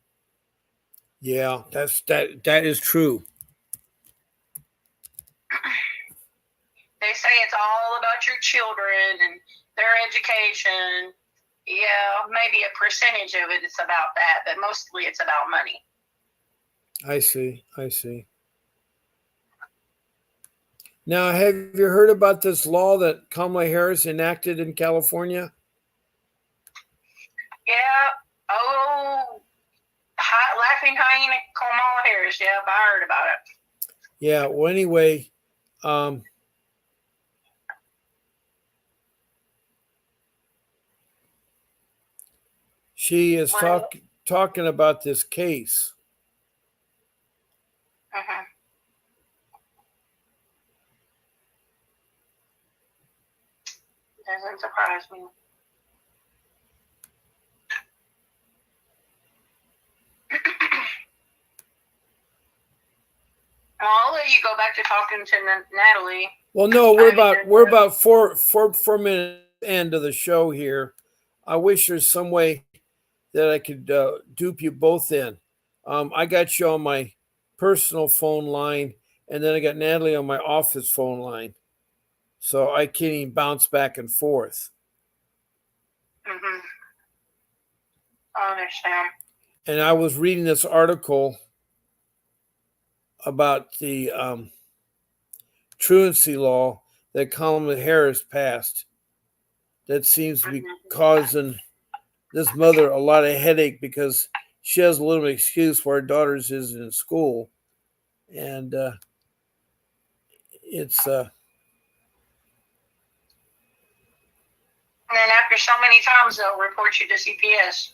[SPEAKER 2] Yeah, that is true.
[SPEAKER 4] They say it's all about your children and their education. Yeah, maybe a percentage of it is about that, but mostly it's about money.
[SPEAKER 2] I see. Now, have you heard about this law that Kamala Harris enacted in California?
[SPEAKER 4] Yeah. Oh, laughing hyena Kamala Harris. Yeah, I heard about it.
[SPEAKER 2] Yeah. Well, anyway, she is talking about this case.
[SPEAKER 4] Uh-huh. Doesn't surprise me. Well, I'll let you go back to talking to Natalie.
[SPEAKER 2] Well, no, we're about four minutes end of the show here. I wish there's some way that I could dupe you both in. I got you on my personal phone line, and then I got Natalie on my office phone line, so I can't even bounce back and forth.
[SPEAKER 4] Mm-hmm. I understand.
[SPEAKER 2] And I was reading this article about the truancy law that Kamala Harris passed that seems to be causing this mother a lot of headache because she has a little excuse why her daughter's isn't in school. And it's...
[SPEAKER 4] And then after so many times, they'll report you to CPS.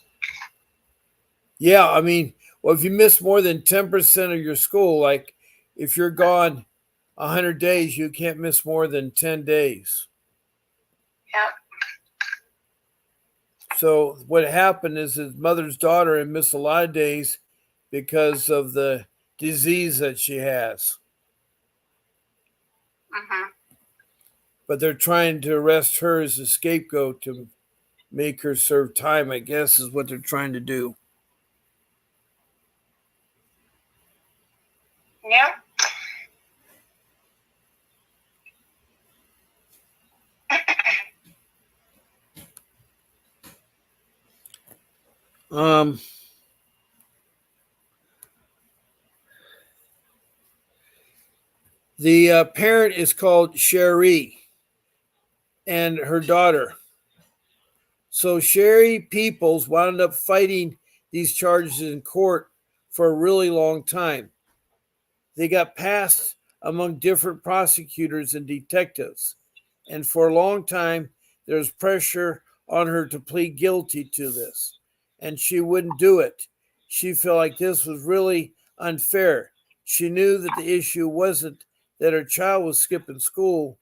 [SPEAKER 2] Yeah, I mean, well, if you miss more than 10% of your school, like if you're gone 100 days, you can't miss more than 10 days.
[SPEAKER 4] Yep.
[SPEAKER 2] So what happened is his mother's daughter had missed a lot of days because of the disease that she has.
[SPEAKER 4] Mm-hmm.
[SPEAKER 2] But they're trying to arrest her as a scapegoat to make her serve time, I guess, is what they're trying to do.
[SPEAKER 4] Yep.
[SPEAKER 2] The parent is called Sherry and her daughter. So Sherry Peoples wound up fighting these charges in court for a really long time. They got passed among different prosecutors and detectives. And for a long time, there was pressure on her to plead guilty to this. And she wouldn't do it. She felt like this was really unfair. She knew that the issue wasn't that her child was skipping school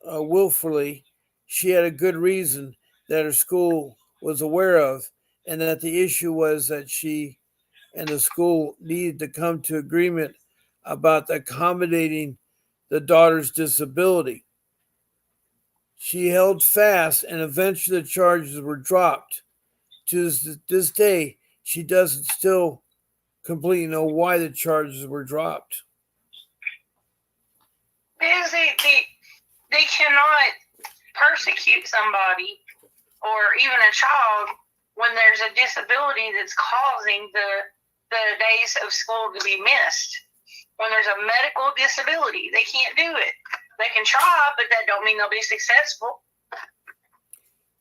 [SPEAKER 2] willfully. She had a good reason that her school was aware of, and that the issue was that she and the school needed to come to agreement about accommodating the daughter's disability. She held fast, and eventually the charges were dropped. To this day, she doesn't still completely know why the charges were dropped.
[SPEAKER 4] Because they cannot persecute somebody or even a child when there's a disability that's causing the days of school to be missed. When there's a medical disability, they can't do it. They can try, but that don't mean they'll be successful.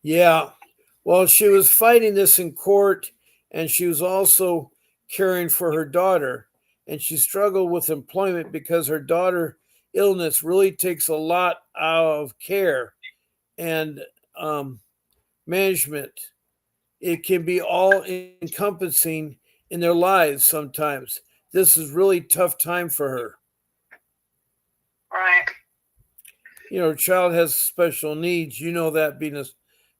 [SPEAKER 2] Yeah. Well, she was fighting this in court, and she was also caring for her daughter, and she struggled with employment because her daughter's illness really takes a lot of care and management. It can be all encompassing in their lives sometimes. This is really tough time for her. a child has special needs, that being a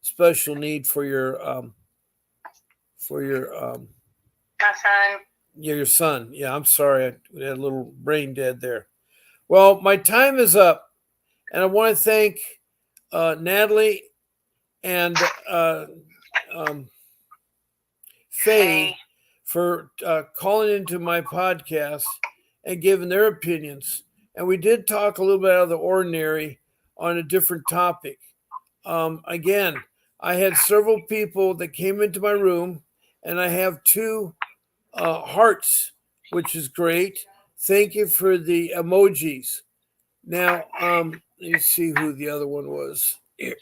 [SPEAKER 2] special need for your
[SPEAKER 4] My son.
[SPEAKER 2] your son. Yeah, I'm sorry, I had a little brain dead there. Well, my time is up, and I want to thank Natalie and Faye for calling into my podcast and giving their opinions. And we did talk a little bit out of the ordinary on a different topic. Again, I had several people that came into my room, and I have 2 hearts, which is great. Thank you for the emojis. Now, let me see who the other one was. Here.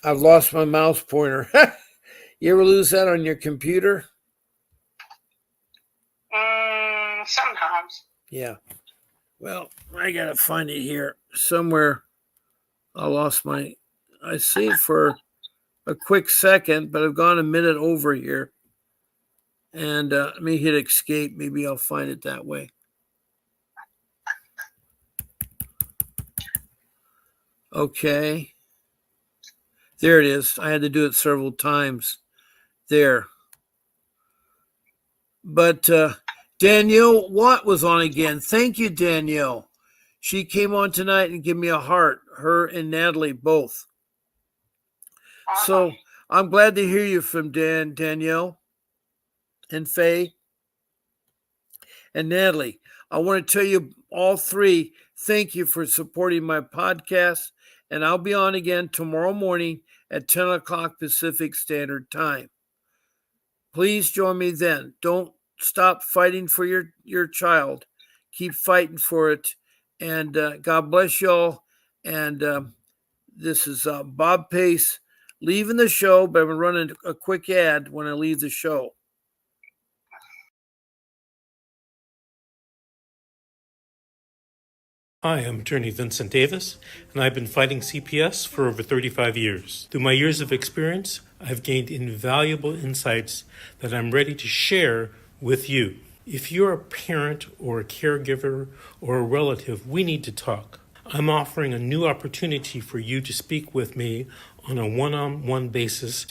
[SPEAKER 2] I've lost my mouse pointer. You ever lose that on your computer?
[SPEAKER 4] Sometimes.
[SPEAKER 2] Yeah. Well, I gotta find it here somewhere. I see it for a quick second, but I've gone a minute over here. And let me hit escape. Maybe I'll find it that way. Okay. There it is. I had to do it several times. There. But Danielle Watt was on again. Thank you, Danielle. She came on tonight and gave me a heart. Her and Natalie both. So I'm glad to hear you from Danielle and Faye and Natalie. I want to tell you all 3, thank you for supporting my podcast. And I'll be on again tomorrow morning at 10 o'clock Pacific Standard Time. Please join me then. Don't stop fighting for your child. Keep fighting for it. And God bless y'all. And this is Bob Pace leaving the show, but I'm running a quick ad when I leave the show.
[SPEAKER 1] Hi, I'm attorney Vincent Davis, and I've been fighting CPS for over 35 years. Through my years of experience, I've gained invaluable insights that I'm ready to share with you. If you're a parent or a caregiver or a relative, we need to talk. I'm offering a new opportunity for you to speak with me on a one-on-one basis.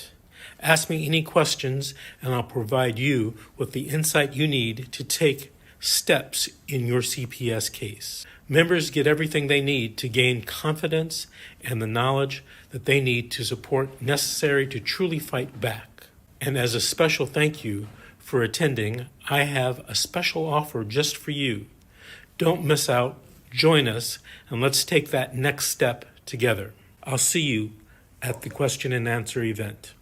[SPEAKER 1] Ask me any questions, and I'll provide you with the insight you need to take steps in your CPS case. Members get everything they need to gain confidence and the knowledge that they need to support necessary to truly fight back. And as a special thank you for attending, I have a special offer just for you. Don't miss out. Join us, and let's take that next step together. I'll see you at the question and answer event.